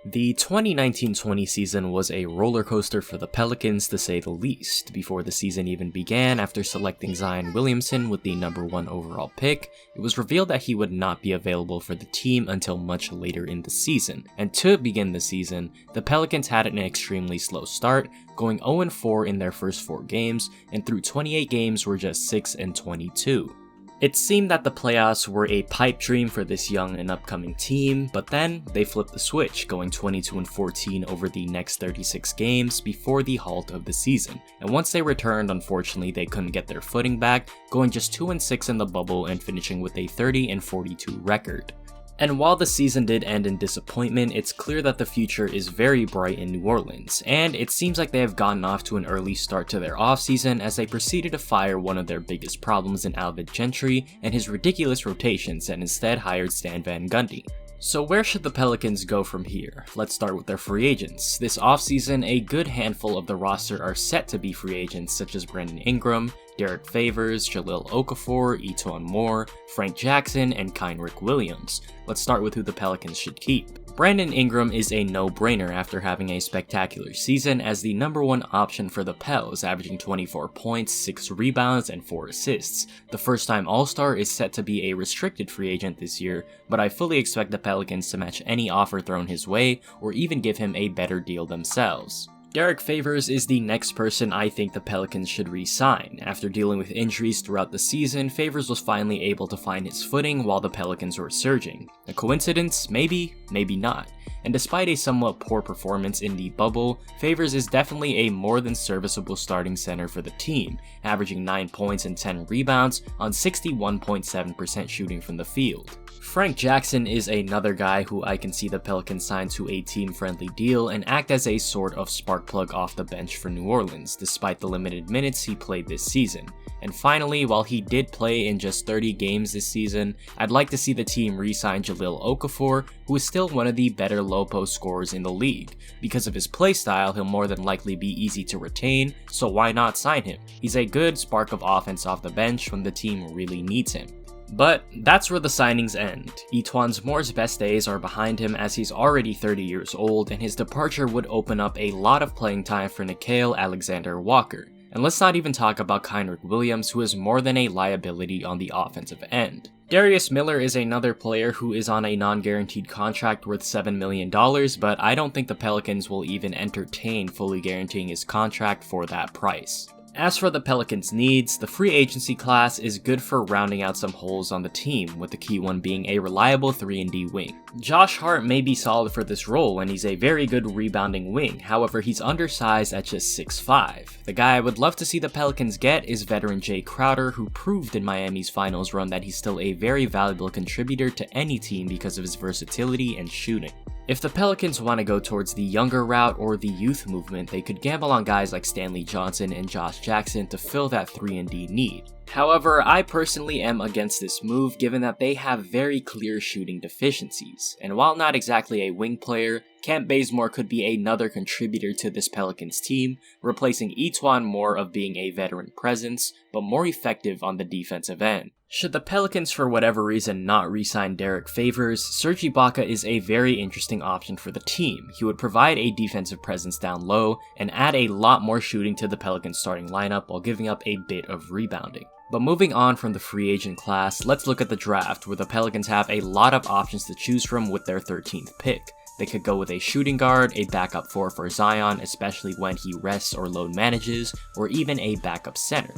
The 2019-20 season was a roller coaster for the Pelicans to say the least. Before the season even began, after selecting Zion Williamson with the number 1 overall pick, it was revealed that he would not be available for the team until much later in the season. And to begin the season, the Pelicans had an extremely slow start, going 0-4 in their first 4 games, and through 28 games were just 6-22. It seemed that the playoffs were a pipe dream for this young and upcoming team, but then they flipped the switch, going 22-14 over the next 36 games before the halt of the season. And once they returned, unfortunately they couldn't get their footing back, going just 2-6 in the bubble and finishing with a 30-42 record. And while the season did end in disappointment, it's clear that the future is very bright in New Orleans, and it seems like they have gotten off to an early start to their offseason as they proceeded to fire one of their biggest problems in Alvin Gentry and his ridiculous rotations and instead hired Stan Van Gundy. So where should the Pelicans go from here? Let's start with their free agents. This offseason, a good handful of the roster are set to be free agents such as Brandon Ingram, Derek Favors, Jahlil Okafor, E'Twaun Moore, Frank Jackson, and Kenrich Williams. Let's start with who the Pelicans should keep. Brandon Ingram is a no-brainer after having a spectacular season as the number 1 option for the Pels, averaging 24 points, 6 rebounds, and 4 assists. The first-time All-Star is set to be a restricted free agent this year, but I fully expect the Pelicans to match any offer thrown his way or even give him a better deal themselves. Derek Favors is the next person I think the Pelicans should re-sign. After dealing with injuries throughout the season, Favors was finally able to find his footing while the Pelicans were surging. A coincidence? Maybe, maybe not. And despite a somewhat poor performance in the bubble, Favors is definitely a more than serviceable starting center for the team, averaging 9 points and 10 rebounds on 61.7% shooting from the field. Frank Jackson is another guy who I can see the Pelicans sign to a team-friendly deal and act as a sort of spark plug off the bench for New Orleans, despite the limited minutes he played this season. And finally, while he did play in just 30 games this season, I'd like to see the team re-sign Jahlil Okafor, who is still one of the better low-post scorers in the league. Because of his playstyle, he'll more than likely be easy to retain, so why not sign him? He's a good spark of offense off the bench when the team really needs him. But that's where the signings end. E'Twaun Moore's best days are behind him as he's already 30 years old, and his departure would open up a lot of playing time for Nickeil Alexander-Walker. And let's not even talk about Kenrich Williams, who is more than a liability on the offensive end. Darius Miller is another player who is on a non-guaranteed contract worth $7 million, but I don't think the Pelicans will even entertain fully guaranteeing his contract for that price. As for the Pelicans' needs, the free agency class is good for rounding out some holes on the team, with the key one being a reliable 3-and-D wing. Josh Hart may be solid for this role, and he's a very good rebounding wing, however he's undersized at just 6'5". The guy I would love to see the Pelicans get is veteran Jay Crowder, who proved in Miami's finals run that he's still a very valuable contributor to any team because of his versatility and shooting. If the Pelicans want to go towards the younger route or the youth movement, they could gamble on guys like Stanley Johnson and Josh Jackson to fill that 3-and-D need. However, I personally am against this move given that they have very clear shooting deficiencies, and while not exactly a wing player, Kent Bazemore could be another contributor to this Pelicans team, replacing E'Twaun Moore of being a veteran presence, but more effective on the defensive end. Should the Pelicans for whatever reason not re-sign Derek Favors, Serge Ibaka is a very interesting option for the team. He would provide a defensive presence down low and add a lot more shooting to the Pelicans starting lineup while giving up a bit of rebounding. But moving on from the free agent class, let's look at the draft, where the Pelicans have a lot of options to choose from with their 13th pick. They could go with a shooting guard, a backup 4 for Zion, especially when he rests or load manages, or even a backup center.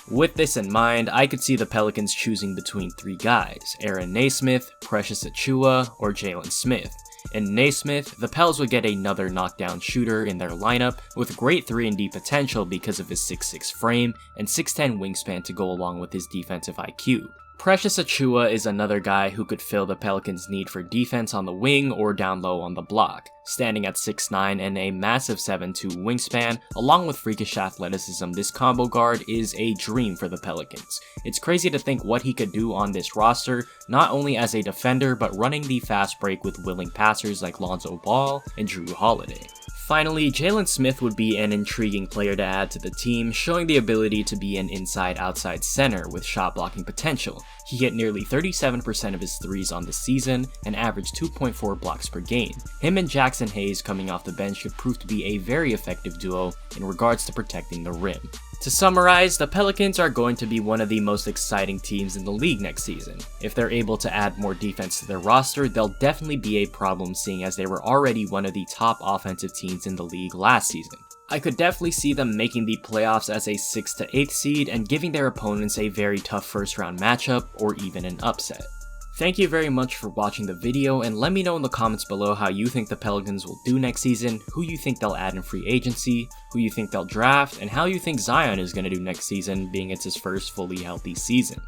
With this in mind, I could see the Pelicans choosing between 3 guys: Aaron Nesmith, Precious Achiuwa, or Jalen Smith. In Nesmith, the Pels would get another knockdown shooter in their lineup with great 3-and-D potential because of his 6'6" frame and 6'10" wingspan to go along with his defensive IQ. Precious Achiuwa is another guy who could fill the Pelicans' need for defense on the wing or down low on the block. Standing at 6'9" and a massive 7'2" wingspan, along with freakish athleticism, this combo guard is a dream for the Pelicans. It's crazy to think what he could do on this roster, not only as a defender, but running the fast break with willing passers like Lonzo Ball and Drew Holiday. Finally, Jalen Smith would be an intriguing player to add to the team, showing the ability to be an inside-outside center with shot blocking potential. He hit nearly 37% of his threes on the season and averaged 2.4 blocks per game. Him and Jackson Hayes coming off the bench could prove to be a very effective duo in regards to protecting the rim. To summarize, the Pelicans are going to be one of the most exciting teams in the league next season. If they're able to add more defense to their roster, they'll definitely be a problem seeing as they were already one of the top offensive teams in the league last season. I could definitely see them making the playoffs as a 6th to 8th seed and giving their opponents a very tough first round matchup or even an upset. Thank you very much for watching the video, and let me know in the comments below how you think the Pelicans will do next season, who you think they'll add in free agency, who you think they'll draft, and how you think Zion is going to do next season, being it's his first fully healthy season.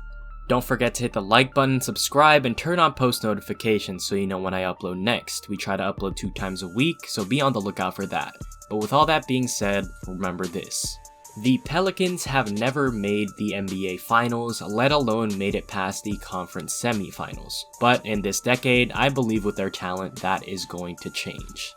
Don't forget to hit the like button, subscribe, and turn on post notifications so you know when I upload next. We try to upload 2 times a week, so be on the lookout for that. But with all that being said, remember this. The Pelicans have never made the NBA Finals, let alone made it past the conference semifinals. But in this decade, I believe with their talent, that is going to change.